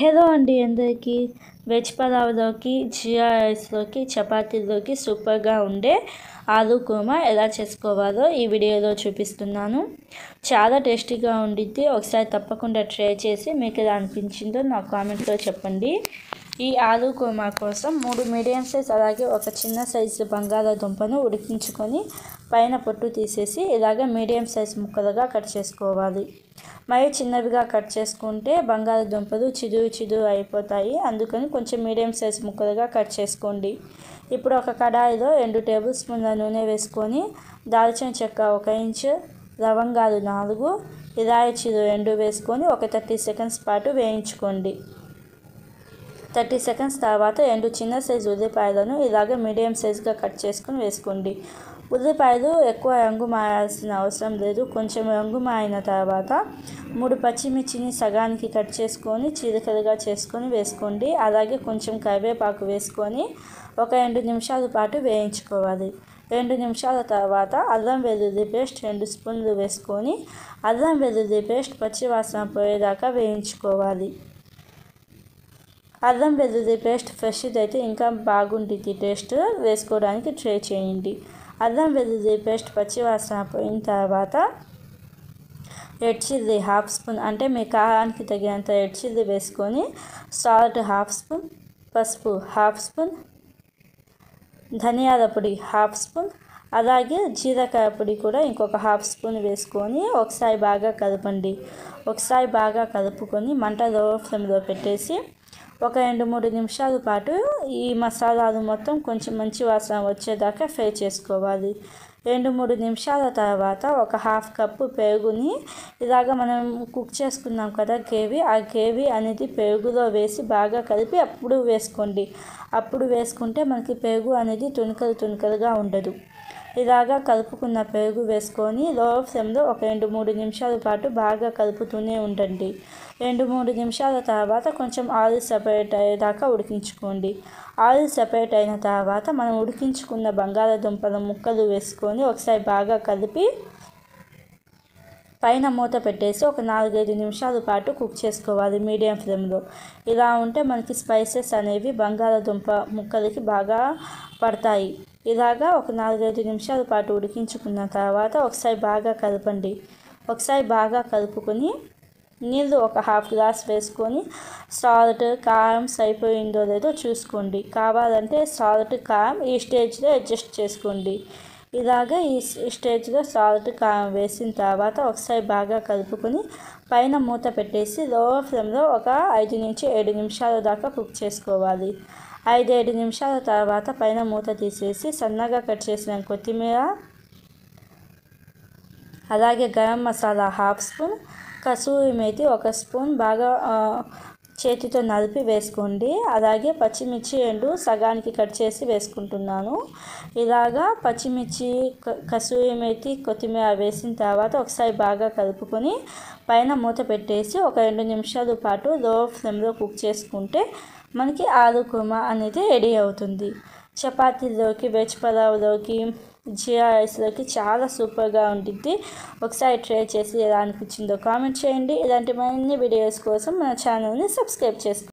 Hello అండి అందరికీ. Veg పలావ్లోకి, జీరా రైస్లోకి, చపాతీలోకి సూపర్గా ఉండే ఆలూ కుర్మా ఎలా చేసుకోవాలో ఈ వీడియోలో చూపిస్తున్నాను. చాలా టేస్టీగా ఉండిద్ది. ఒకసారి తప్పకుండా ట్రై చేసి మీకు ఎలా అనిపించిందో నా కామెంట్లో చెప్పండి. ఈ ఆలూ కుర్మా కోసం 3 మీడియం సైజ్ అలాగే ఒక చిన్న సైజు బంగాళాదుంపను ఉడికించుకొని పైన పొట్టు తీసేసి ఇలాగ మీడియం సైజ్ ముక్కలుగా కట్ చేసుకోవాలి. మరి చిన్నవిగా కట్ చేసుకుంటే బంగాళాదుంపలు చిదురు అయిపోతాయి. అందుకని కొంచెం మీడియం సైజ్ ముక్కలుగా కట్ చేసుకోండి. ఇప్పుడు ఒక కడాయిలో 2 టేబుల్ స్పూన్ల నూనె వేసుకొని దాల్చిన చెక్క 1 ఇంచు, లవంగాలు 4, ఇలాచీలు 2 వేసుకొని ఒక 30 సెకండ్స్ పాటు వేయించుకోండి. 30 సెకండ్స్ తర్వాత 2 చిన్న సైజు ఉల్లిపాయలను ఇలాగ మీడియం సైజుగా కట్ చేసుకొని వేసుకోండి. ఉల్లిపాయలు ఎక్కువ రంగు మారాల్సిన అవసరం లేదు. కొంచెం రంగు మారిన తర్వాత 3 పచ్చిమిర్చిని సగానికి కట్ చేసుకొని చీలికలుగా చేసుకొని వేసుకోండి. అలాగే కొంచెం కరివేపాకు వేసుకొని ఒక 2 నిమిషాల పాటు వేయించుకోవాలి. 2 నిమిషాల తర్వాత అల్లం వెల్లుల్లి పేస్ట్ 2 స్పూన్లు వేసుకొని అల్లం వెల్లుల్లి పేస్ట్ పచ్చివాసన పోయేదాకా వేయించుకోవాలి. అల్లం వెల్లుల్లి పేస్ట్ ఫ్రెష్ది అయితే ఇంకా బాగుంటుంది. టేస్ట్ వేసుకోవడానికి ట్రై చేయండి. అల్లం వెల్లుల్లి పేస్ట్ పచ్చివాసన పోయిన తర్వాత రెడ్ చిల్లీ 1/2 స్పూన్, అంటే మీ కారానికి తగినంత రెడ్ చిల్లీ వేసుకొని సాల్ట్ 1/2 స్పూన్, పసుపు 1/2 స్పూన్, ధనియాల పొడి 1/2 స్పూన్, అలాగే జీలకర్ర పొడి కూడా ఇంకొక 1/2 స్పూన్ వేసుకొని ఒకసారి బాగా కలపండి. ఒకసారి బాగా కలుపుకొని మంట లో ఫ్లేమ్లో పెట్టేసి ఒక 2-3 నిమిషాల పాటు ఈ మసాలాలు మొత్తం కొంచెం మంచి వాసన వచ్చేదాకా ఫ్రై చేసుకోవాలి. 2-3 నిమిషాల తర్వాత ఒక 1/2 కప్పు పెరుగుని ఇలాగ మనం కుక్ చేసుకున్నాం కదా గ్రేవీ, ఆ గ్రేవీ అనేది పెరుగులో వేసి బాగా కలిపి అప్పుడు వేసుకోండి. అప్పుడు వేసుకుంటే మనకి పెరుగు అనేది తుణుకలుగా ఉండదు. ఇలాగా కలుపుకున్న పెరుగు వేసుకొని లో ఫ్లేమ్లో ఒక 2-3 నిమిషాల పాటు బాగా కలుపుతూనే ఉండండి. 2-3 నిమిషాల తర్వాత కొంచెం ఆయిల్ సెపరేట్ అయ్యేదాకా ఉడికించుకోండి. ఆయిల్ సెపరేట్ అయిన తర్వాత మనం ఉడికించుకున్న బంగాళాదుంపల ముక్కలు వేసుకొని ఒకసారి బాగా కలిపి పైన మూత పెట్టేసి ఒక 4-5 నిమిషాల పాటు కుక్ చేసుకోవాలి మీడియం ఫ్లేమ్లో. ఇలా ఉంటే మనకి స్పైసెస్ అనేవి బంగాళాదుంప ముక్కలకి బాగా పడతాయి. ఇలాగా ఒక 4-5 నిమిషాల పాటు ఉడికించుకున్న తర్వాత ఒకసారి బాగా కలపండి. ఒకసారి బాగా కలుపుకొని నీళ్ళు ఒక 1/2 గ్లాస్ వేసుకొని సాల్ట్, కారం సరిపోయిందో లేదో చూసుకోండి. కావాలంటే సాల్ట్, కారం ఈ స్టేజ్లో అడ్జస్ట్ చేసుకోండి. ఇలాగ ఈ స్టేజ్లో సాల్ట్, కారం వేసిన తర్వాత ఒకసారి బాగా కలుపుకొని పైన మూత పెట్టేసి లో ఫ్లేమ్లో ఒక 5-7 నిమిషాల దాకా కుక్ చేసుకోవాలి. 5-7 నిమిషాల తర్వాత పైన మూత తీసేసి సన్నగా కట్ చేసిన కొత్తిమీర, అలాగే గరం మసాలా 1/2 స్పూన్, కసూరి మేతి 1 స్పూన్ బాగా చేతితో నలిపి వేసుకోండి. అలాగే పచ్చిమిర్చి 2 సగానికి కట్ చేసి వేసుకుంటున్నాను. ఇలాగా పచ్చిమిర్చి, కసూరి మేతి, కొత్తిమీర వేసిన తర్వాత ఒకసారి బాగా కలుపుకొని పైన మూత పెట్టేసి ఒక 2 నిమిషాల పాటు లో ఫ్లేమ్లో కుక్ చేసుకుంటే మనకి ఆలూ కుర్మా అనేది రెడీ అవుతుంది. చపాతీలోకి, వెజ్ పలావ్లోకి, జీరా రైస్లోకి చాలా సూపర్గా ఉంటుంది. ఒకసారి ట్రై చేసి ఎలా అనిపించిందో కామెంట్ చేయండి. ఇలాంటి మరిన్ని వీడియోస్ కోసం మన ఛానల్ని సబ్స్క్రైబ్ చేసుకోండి.